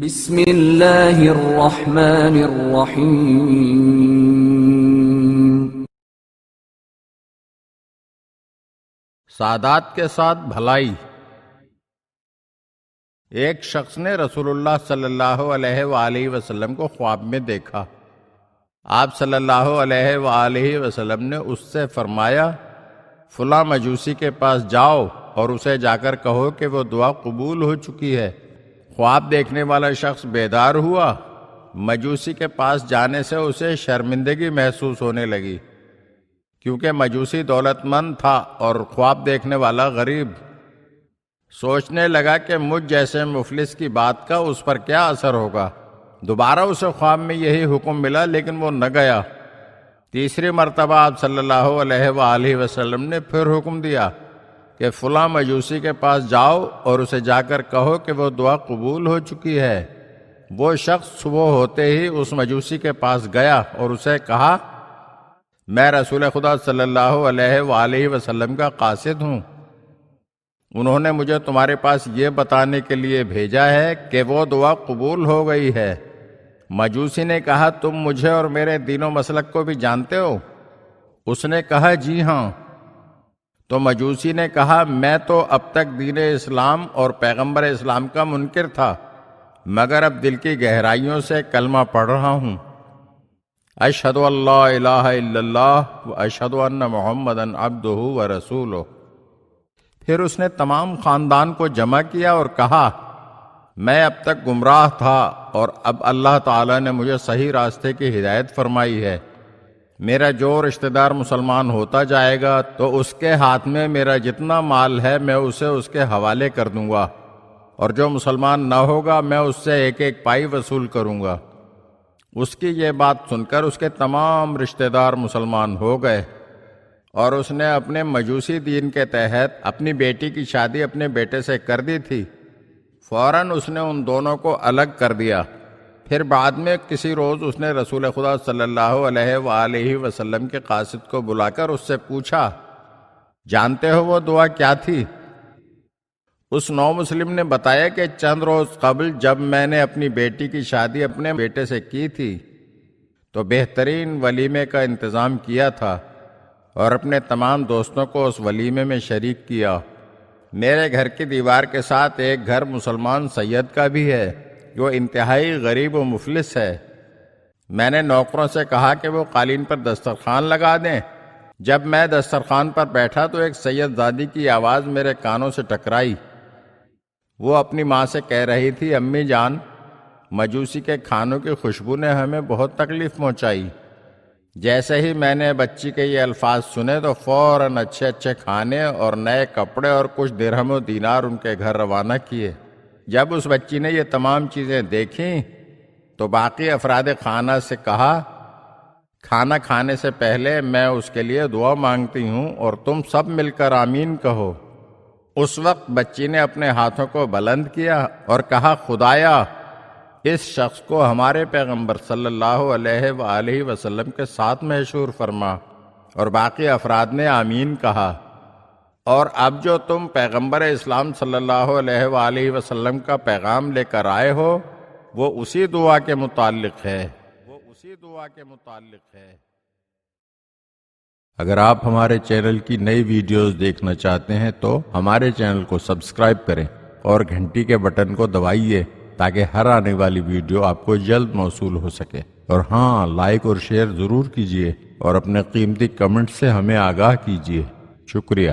بسم اللہ الرحمن الرحیم۔ سعادات کے ساتھ بھلائی۔ ایک شخص نے رسول اللہ صلی اللہ علیہ وآلہ وسلم کو خواب میں دیکھا۔ آپ صلی اللہ علیہ وآلہ وسلم نے اس سے فرمایا، فلاں مجوسی کے پاس جاؤ اور اسے جا کر کہو کہ وہ دعا قبول ہو چکی ہے۔ خواب دیکھنے والا شخص بیدار ہوا۔ مجوسی کے پاس جانے سے اسے شرمندگی محسوس ہونے لگی، کیونکہ مجوسی دولت مند تھا اور خواب دیکھنے والا غریب۔ سوچنے لگا کہ مجھ جیسے مفلس کی بات کا اس پر کیا اثر ہوگا۔ دوبارہ اسے خواب میں یہی حکم ملا، لیکن وہ نہ گیا۔ تیسری مرتبہ آپ صلی اللہ علیہ وآلہ وسلم نے پھر حکم دیا کہ فلاں مجوسی کے پاس جاؤ اور اسے جا کر کہو کہ وہ دعا قبول ہو چکی ہے۔ وہ شخص صبح ہوتے ہی اس مجوسی کے پاس گیا اور اسے کہا، میں رسول خدا صلی اللہ علیہ وآلہ وسلم کا قاصد ہوں۔ انہوں نے مجھے تمہارے پاس یہ بتانے کے لیے بھیجا ہے کہ وہ دعا قبول ہو گئی ہے۔ مجوسی نے کہا، تم مجھے اور میرے دین و مسلک کو بھی جانتے ہو؟ اس نے کہا، جی ہاں۔ تو مجوسی نے کہا، میں تو اب تک دین اسلام اور پیغمبر اسلام کا منکر تھا، مگر اب دل کی گہرائیوں سے کلمہ پڑھ رہا ہوں، اشہد ان لا الہ الا اللہ و اشہد ان محمدًا عبدہ و رسولہ۔ پھر اس نے تمام خاندان کو جمع کیا اور کہا، میں اب تک گمراہ تھا اور اب اللہ تعالیٰ نے مجھے صحیح راستے کی ہدایت فرمائی ہے۔ میرا جو رشتہ دار مسلمان ہوتا جائے گا تو اس کے ہاتھ میں میرا جتنا مال ہے میں اسے اس کے حوالے کر دوں گا، اور جو مسلمان نہ ہوگا میں اس سے ایک ایک پائی وصول کروں گا۔ اس کی یہ بات سن کر اس کے تمام رشتہ دار مسلمان ہو گئے، اور اس نے اپنے مجوسی دین کے تحت اپنی بیٹی کی شادی اپنے بیٹے سے کر دی تھی۔ فوراً اس نے ان دونوں کو الگ کر دیا۔ پھر بعد میں کسی روز اس نے رسول خدا صلی اللہ علیہ وآلہ وسلم کے قاصد کو بلا کر اس سے پوچھا، جانتے ہو وہ دعا کیا تھی؟ اس نو مسلم نے بتایا کہ چند روز قبل جب میں نے اپنی بیٹی کی شادی اپنے بیٹے سے کی تھی تو بہترین ولیمے کا انتظام کیا تھا اور اپنے تمام دوستوں کو اس ولیمے میں شریک کیا۔ میرے گھر کی دیوار کے ساتھ ایک گھر مسلمان سید کا بھی ہے جو انتہائی غریب و مفلس ہے۔ میں نے نوکروں سے کہا کہ وہ قالین پر دسترخوان لگا دیں۔ جب میں دسترخوان پر بیٹھا تو ایک سید زادی کی آواز میرے کانوں سے ٹکرائی۔ وہ اپنی ماں سے کہہ رہی تھی، امی جان، مجوسی کے کھانوں کی خوشبو نے ہمیں بہت تکلیف پہنچائی۔ جیسے ہی میں نے بچی کے یہ الفاظ سنے تو فوراً اچھے اچھے کھانے اور نئے کپڑے اور کچھ درہم و دینار ان کے گھر روانہ کیے۔ جب اس بچی نے یہ تمام چیزیں دیکھیں تو باقی افراد خانہ سے کہا، کھانا کھانے سے پہلے میں اس کے لیے دعا مانگتی ہوں اور تم سب مل کر آمین کہو۔ اس وقت بچی نے اپنے ہاتھوں کو بلند کیا اور کہا، خدایا اس شخص کو ہمارے پیغمبر صلی اللہ علیہ وآلہ وسلم کے ساتھ محشور فرما، اور باقی افراد نے آمین کہا۔ اور اب جو تم پیغمبر اسلام صلی اللہ علیہ وآلہ وسلم کا پیغام لے کر آئے ہو وہ اسی دعا کے متعلق ہے۔ اگر آپ ہمارے چینل کی نئی ویڈیوز دیکھنا چاہتے ہیں تو ہمارے چینل کو سبسکرائب کریں اور گھنٹی کے بٹن کو دبائیے تاکہ ہر آنے والی ویڈیو آپ کو جلد موصول ہو سکے۔ اور ہاں، لائک اور شیئر ضرور کیجیے اور اپنے قیمتی کمنٹ سے ہمیں آگاہ کیجیے۔ شکریہ۔